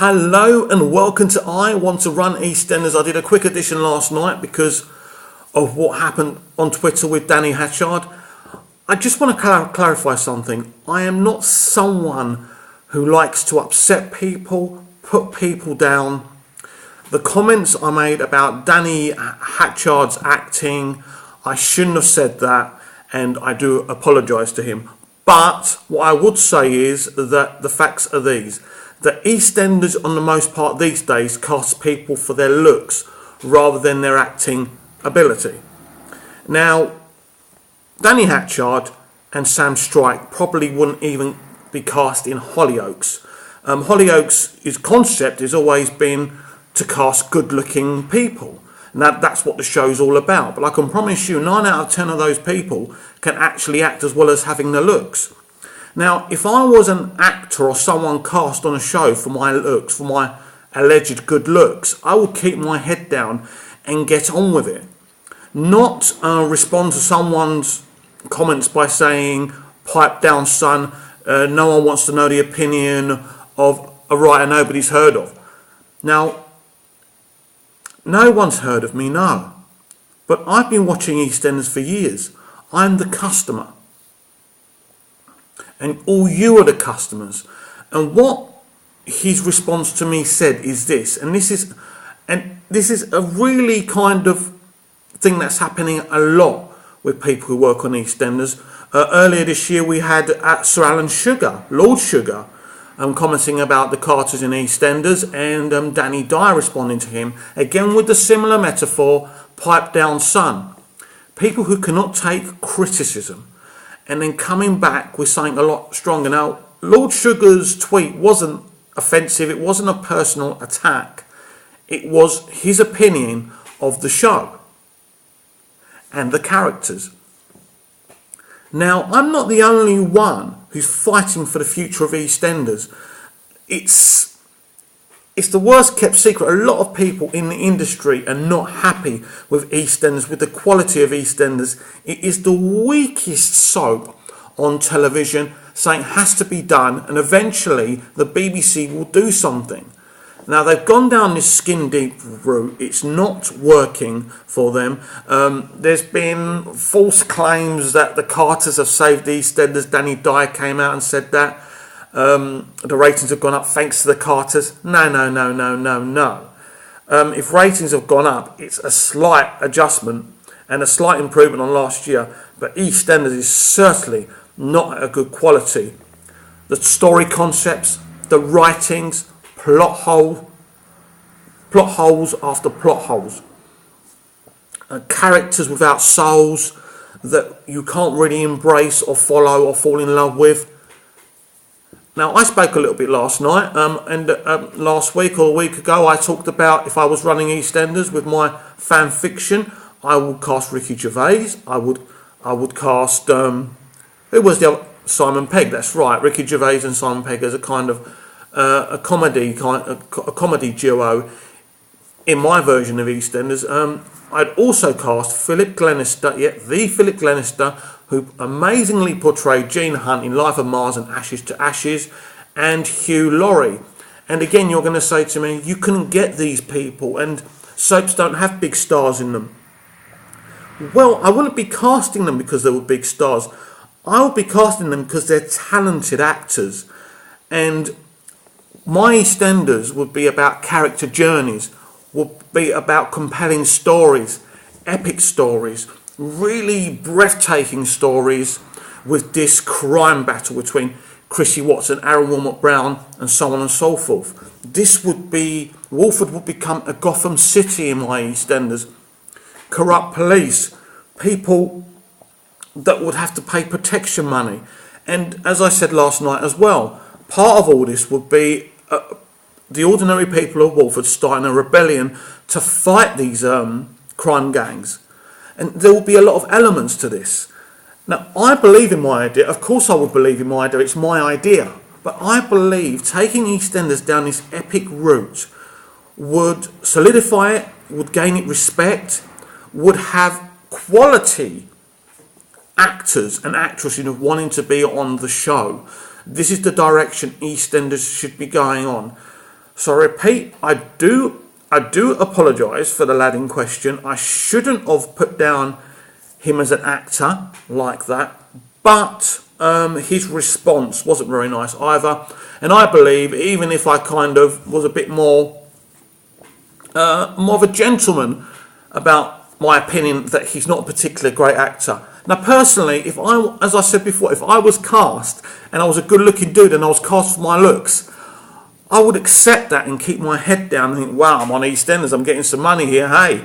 Hello and welcome to I Want To Run Eastenders. I did a quick edition last night because of what happened on Twitter with Danny Hatchard. I just want to clarify something. I am not someone who likes to upset people, put people down. The comments I made about Danny Hatchard's acting, I shouldn't have said that, and I do apologise to him. But what I would say is that the facts are these. That EastEnders, on the most part these days, cast people for their looks rather than their acting ability. Now, Danny Hatchard and Sam Strike probably wouldn't even be cast in Hollyoaks. Hollyoaks' concept has always been to cast good-looking people. And that's what the show's all about. But I can promise you 9 out of 10 of those people can actually act as well as having the looks. Now, if I was an actor or someone cast on a show for my looks, for my alleged good looks, I would keep my head down and get on with it. Not respond to someone's comments by saying, pipe down son, no one wants to know the opinion of a writer nobody's heard of. Now, no one's heard of me, no. But I've been watching EastEnders for years. I'm the customer. And all you are the customers. And what his response to me said is this, and this is a really kind of thing that's happening a lot with people who work on EastEnders. Earlier this year we had Sir Alan Sugar, Lord Sugar, commenting about the Carters in EastEnders, and Danny Dyer responding to him, again with the similar metaphor, pipe down son. People who cannot take criticism and then coming back with something a lot stronger. Now, Lord Sugar's tweet wasn't offensive, it wasn't a personal attack. It was his opinion of the show and the characters. Now, I'm not the only one who's fighting for the future of EastEnders. It's the worst kept secret. A lot of people in the industry are not happy with EastEnders, with the quality of EastEnders. It is the weakest soap on television. Something has to be done, and eventually the BBC will do something. Now, they've gone down this skin deep route. It's not working for them. There's been false claims that the Carters have saved EastEnders. Danny Dyer came out and said that. The ratings have gone up thanks to the Carters. No. If ratings have gone up, it's a slight adjustment and a slight improvement on last year. But EastEnders is certainly not at a good quality. The story concepts, the writings, plot holes after plot holes. Characters without souls that you can't really embrace or follow or fall in love with. Now, I spoke a little bit last night, and last week or a week ago, I talked about if I was running EastEnders with my fan fiction, I would cast Ricky Gervais. I would cast who was the other? Simon Pegg. That's right, Ricky Gervais and Simon Pegg as a kind of a comedy duo in my version of EastEnders. I'd also cast Philip Glenister, the Philip Glenister, who amazingly portrayed Gene Hunt in Life of Mars and Ashes to Ashes, and Hugh Laurie. And again, you're going to say to me, you couldn't get these people, and soaps don't have big stars in them. Well, I wouldn't be casting them because they were big stars. I would be casting them because they're talented actors. And my EastEnders would be about character journeys, would be about compelling stories, epic stories, really breathtaking stories with this crime battle between Chrissy Watson, Aaron Wilmot Brown and so on and so forth. Walford would become a Gotham City in my EastEnders. Corrupt police, people that would have to pay protection money. And as I said last night as well, part of all this would be the ordinary people of Walford starting a rebellion to fight these crime gangs. And there will be a lot of elements to this. Now, I believe in my idea. Of course I would believe in my idea. It's my idea. But I believe taking EastEnders down this epic route would solidify it, would gain it respect, would have quality actors and actresses wanting to be on the show. This is the direction EastEnders should be going on. So I repeat, I do apologise for the lad in question. I shouldn't have put down him as an actor like that, but his response wasn't very nice either. And I believe, even if I kind of was a bit more of a gentleman about my opinion, that he's not a particularly great actor. Now, personally, as I said before, if I was cast and I was a good-looking dude and I was cast for my looks, I would accept that and keep my head down and think, wow, I'm on EastEnders, I'm getting some money here. Hey,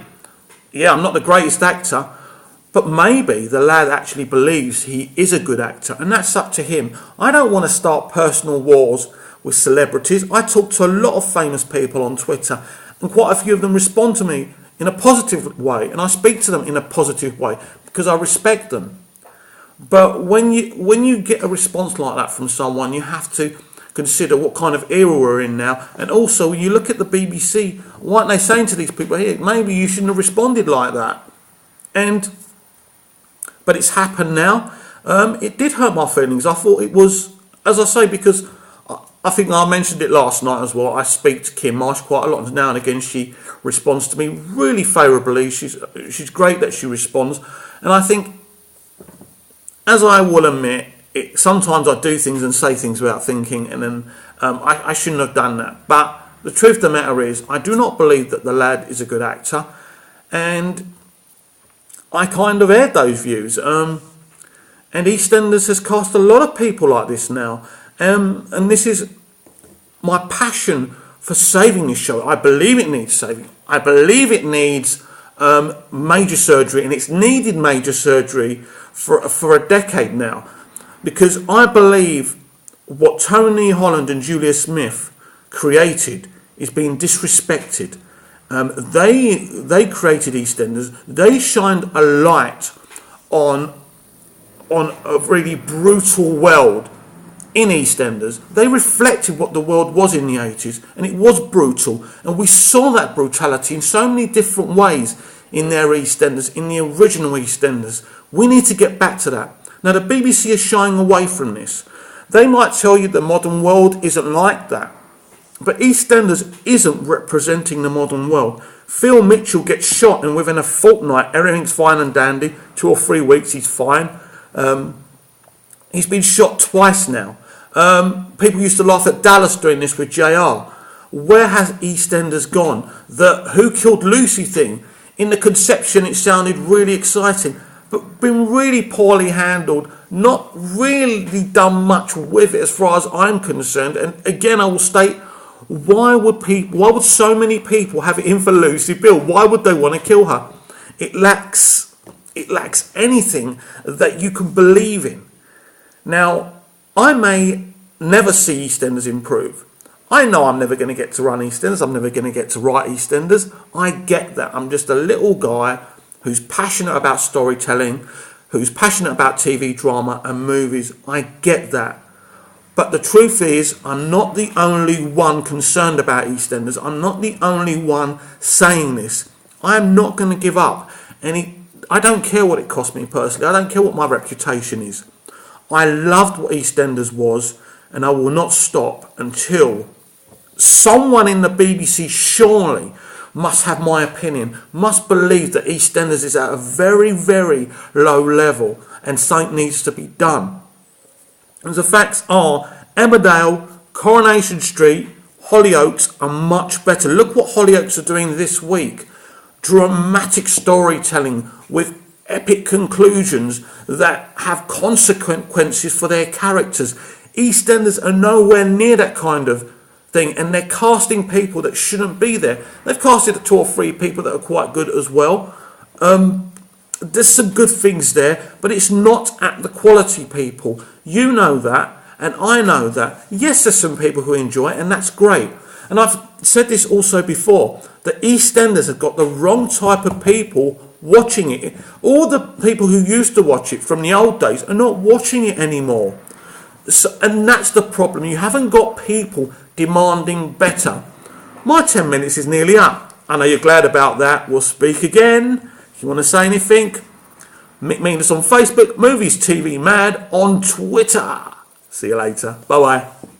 yeah, I'm not the greatest actor, but maybe the lad actually believes he is a good actor, and that's up to him. I don't want to start personal wars with celebrities. I talk to a lot of famous people on Twitter, and quite a few of them respond to me in a positive way, and I speak to them in a positive way because I respect them. But when you get a response like that from someone, you have to consider what kind of era we're in now. And also, when you look at the BBC, what are they saying to these people here? Maybe you shouldn't have responded like that. But it's happened now. It did hurt my feelings. I thought it was, as I say, because I think I mentioned it last night as well. I speak to Kim Marsh quite a lot, and now and again she responds to me really favourably. She's great that she responds, and I think, as I will admit, sometimes I do things and say things without thinking, and then I shouldn't have done that. But the truth of the matter is, I do not believe that the lad is a good actor, and I kind of aired those views. And EastEnders has cast a lot of people like this now. And this is my passion for saving this show. I believe it needs saving. I believe it needs major surgery, and it's needed major surgery for a decade now, because I believe what Tony Holland and Julia Smith created is being disrespected. They created EastEnders. They shined a light on a really brutal world in EastEnders. They reflected what the world was in the 80s, and it was brutal, and we saw that brutality in so many different ways in their EastEnders, in the original EastEnders. We need to get back to that. Now, the BBC is shying away from this. They might tell you the modern world isn't like that, but EastEnders isn't representing the modern world. Phil Mitchell gets shot, and within a fortnight everything's fine and dandy. 2 or 3 weeks he's fine. He's been shot twice now. People used to laugh at Dallas doing this with JR. Where has EastEnders gone? The Who Killed Lucy thing, in the conception it sounded really exciting, but been really poorly handled, not really done much with it as far as I'm concerned. And again, I will state, why would so many people have it in for Lucy Bill? Why would they want to kill her? It lacks anything that you can believe in. Now, I may never see EastEnders improve. I know I'm never going to get to run EastEnders. I'm never going to get to write EastEnders. I get that. I'm just a little guy who's passionate about storytelling, who's passionate about TV drama and movies. I get that. But the truth is, I'm not the only one concerned about EastEnders. I'm not the only one saying this. I'm not going to give up. I don't care what it cost me personally. I don't care what my reputation is. I loved what EastEnders was, and I will not stop until someone in the BBC surely must have my opinion, must believe that EastEnders is at a very, very low level and something needs to be done. And the facts are, Emmerdale, Coronation Street, Hollyoaks are much better. Look what Hollyoaks are doing this week. Dramatic storytelling with epic conclusions that have consequences for their characters. EastEnders are nowhere near that kind of thing, and they're casting people that shouldn't be there. They've casted 2 or 3 people that are quite good as well. There's some good things there, but it's not at the quality, people. You know that, and I know that. Yes, there's some people who enjoy it, and that's great. And I've said this also before, that EastEnders have got the wrong type of people watching it. All the people who used to watch it from the old days are not watching it anymore. So, and that's the problem. You haven't got people demanding better. My 10 minutes is nearly up. I know you're glad about that. We'll speak again. If you want to say anything, meet us on Facebook, Movies TV Mad on Twitter. See you later. Bye-bye.